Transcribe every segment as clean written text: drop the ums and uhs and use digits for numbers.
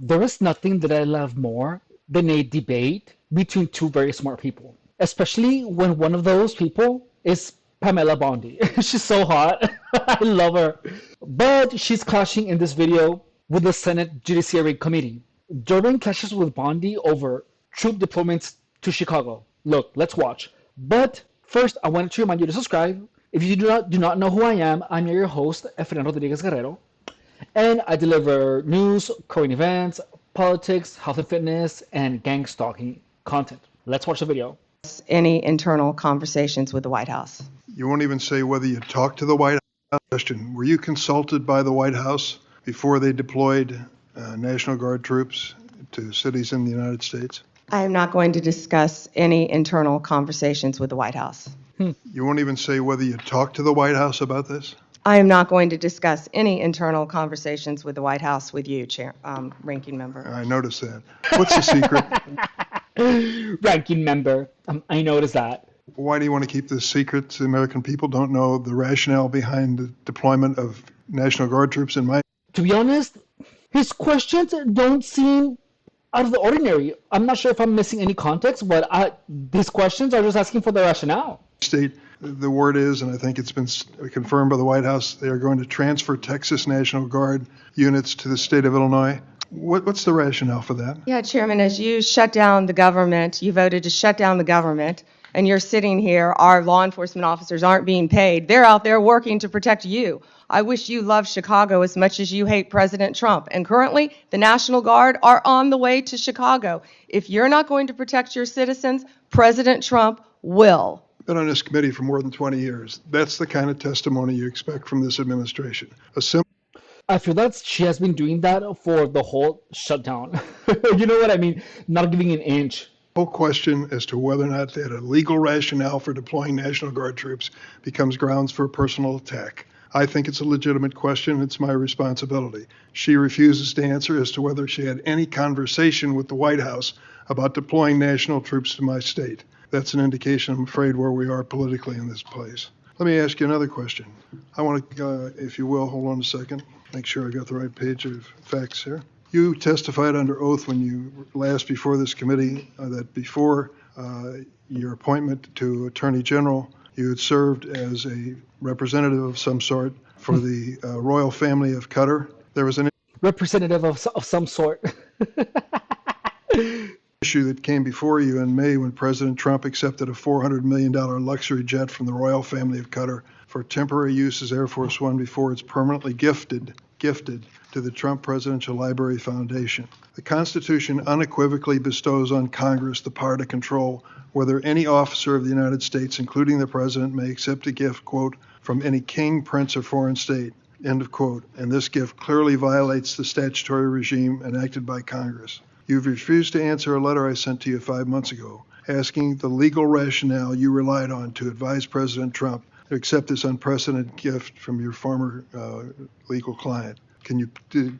There is nothing that I love more than a debate between two very smart people, especially when one of those people is Pamela Bondi. She's so hot. I love her. But she's clashing in this video with the Senate Judiciary Committee. Durbin clashes with Bondi over troop deployments to Chicago. Look, let's watch. But first, I wanted to remind you to subscribe. If you do not know who I am, I'm your host, Efrain Rodriguez Guerrero, and I deliver news, current events, politics, health and fitness, and gang stalking content. Let's watch the video. Any internal conversations with the White House? You won't even say whether you talked to the White House. Question: were you consulted by the White House before they deployed National Guard troops to cities in the United States? I am not going to discuss any internal conversations with the White House. You won't even say whether you talked to the White House about this? I am not going to discuss any internal conversations with the White House with you, Ranking Member. I noticed that. What's the secret? Ranking member, I noticed that. Why do you want to keep this secret? The American people don't know the rationale behind the deployment of National Guard troops in my... To be honest, his questions don't seem out of the ordinary. I'm not sure if I'm missing any context, but these questions are just asking for the rationale. State, the word is, and I think it's been confirmed by the White House, they are going to transfer Texas National Guard units to the state of Illinois. What's the rationale for that? Yeah, Chairman, as you shut down the government, you voted to shut down the government, and you're sitting here, our law enforcement officers aren't being paid. They're out there working to protect you. I wish you loved Chicago as much as you hate President Trump. And currently, the National Guard are on the way to Chicago. If you're not going to protect your citizens, President Trump will. Been on this committee for more than 20 years. That's the kind of testimony you expect from this administration. I feel that she has been doing that for the whole shutdown. You know what I mean? Not giving an inch. Whole question as to whether or not they had a legal rationale for deploying National Guard troops becomes grounds for a personal attack. I think it's a legitimate question. It's my responsibility. She refuses to answer as to whether she had any conversation with the White House about deploying national troops to my state. That's an indication, I'm afraid, where we are politically in this place. Let me ask you another question. I want to, if you will, hold on a second. Make sure I got the right page of facts here. You testified under oath when you last before this committee that before your appointment to Attorney General, you had served as a representative of some sort for the royal family of Qatar. There was an representative of some sort. issue that came before you in May when President Trump accepted a $400 million luxury jet from the royal family of Qatar for temporary use as Air Force One before it's permanently gifted to the Trump Presidential Library Foundation. The Constitution unequivocally bestows on Congress the power to control whether any officer of the United States, including the President, may accept a gift, quote, from any king, prince, or foreign state, end of quote. And this gift clearly violates the statutory regime enacted by Congress. You've refused to answer a letter I sent to you 5 months ago, asking the legal rationale you relied on to advise President Trump to accept this unprecedented gift from your former legal client. Can you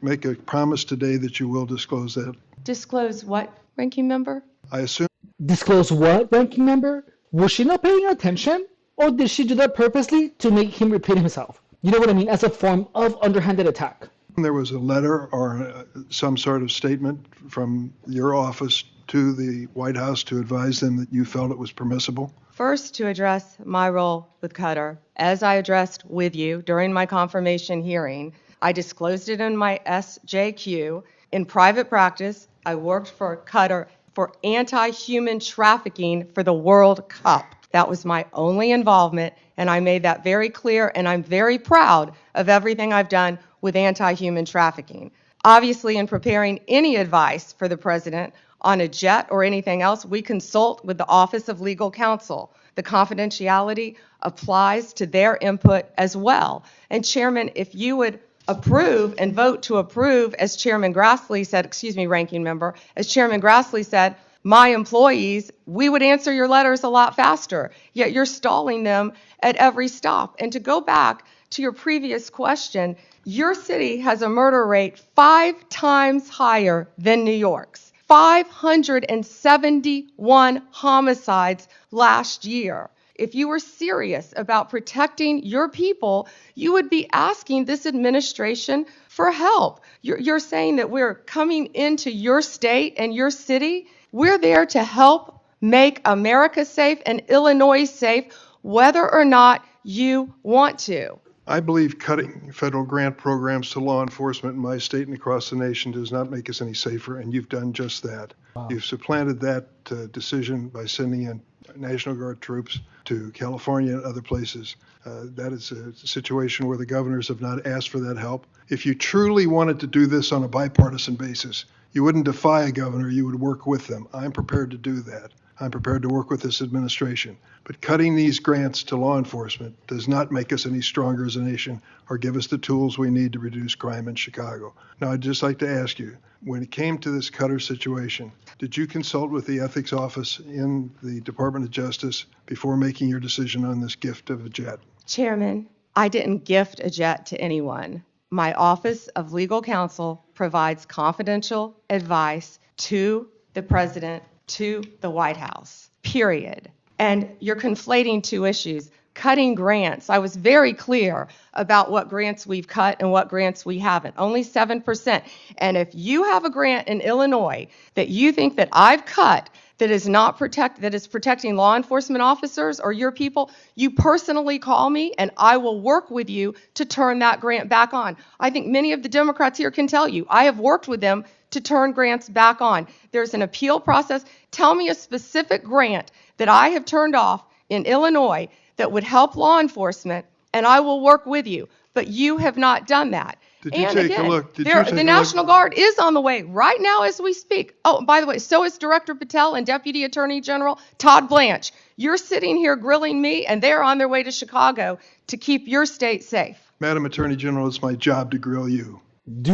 make a promise today that you will disclose that? Disclose what, Ranking Member? I assume. Disclose what, Ranking Member? Was she not paying attention? Or did she do that purposely to make him repeat himself? You know what I mean? As a form of underhanded attack. There was a letter or some sort of statement from your office to the White House to advise them that you felt it was permissible? First, to address my role with Qatar, as I addressed with you during my confirmation hearing, I disclosed it in my SJQ. In private practice, I worked for Qatar for anti-human trafficking for the World Cup. That was my only involvement, and I made that very clear, and I'm very proud of everything I've done with anti-human trafficking. Obviously, in preparing any advice for the President on a jet or anything else, we consult with the Office of Legal Counsel. The confidentiality applies to their input as well. And Chairman, if you would approve and vote to approve, as Chairman Grassley said, Ranking Member, as Chairman Grassley said, my employees, we would answer your letters a lot faster, yet you're stalling them at every stop. And to go back to your previous question, your city has a murder rate 5 times higher than New York's. 571 homicides last year. If you were serious about protecting your people, you would be asking this administration for help. You're saying that we're coming into your state and your city. We're there to help make America safe and Illinois safe, whether or not you want to. I believe cutting federal grant programs to law enforcement in my state and across the nation does not make us any safer, and you've done just that. Wow. You've supplanted that decision by sending in National Guard troops to California and other places. That is a situation where the governors have not asked for that help. If you truly wanted to do this on a bipartisan basis, you wouldn't defy a governor, you would work with them. I'm prepared to do that. I'm prepared to work with this administration. But cutting these grants to law enforcement does not make us any stronger as a nation or give us the tools we need to reduce crime in Chicago. Now, I'd just like to ask you, when it came to this Cutter situation, did you consult with the ethics office in the Department of Justice before making your decision on this gift of a jet? Chairman, I didn't gift a jet to anyone. My Office of Legal Counsel provides confidential advice to the President, to the White House, period. And you're conflating two issues. Cutting grants. I was very clear about what grants we've cut and what grants we haven't. Only 7%. And if you have a grant in Illinois that you think that I've cut that is protecting law enforcement officers or your people, you personally call me and I will work with you to turn that grant back on. I think many of the Democrats here can tell you, I have worked with them to turn grants back on. There's an appeal process. Tell me a specific grant that I have turned off in Illinois that would help law enforcement, and I will work with you. But you have not done that. Did you take a look? The National Guard is on the way right now as we speak. Oh, by the way, so is Director Patel and Deputy Attorney General Todd Blanche. You're sitting here grilling me, and they're on their way to Chicago to keep your state safe. Madam Attorney General, it's my job to grill you. Dude.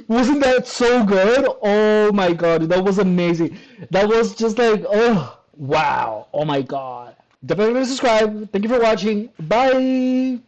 Wasn't that so good? Oh my god, that was amazing. That was just like, oh, wow. Oh my god. Definitely subscribe. Thank you for watching. Bye.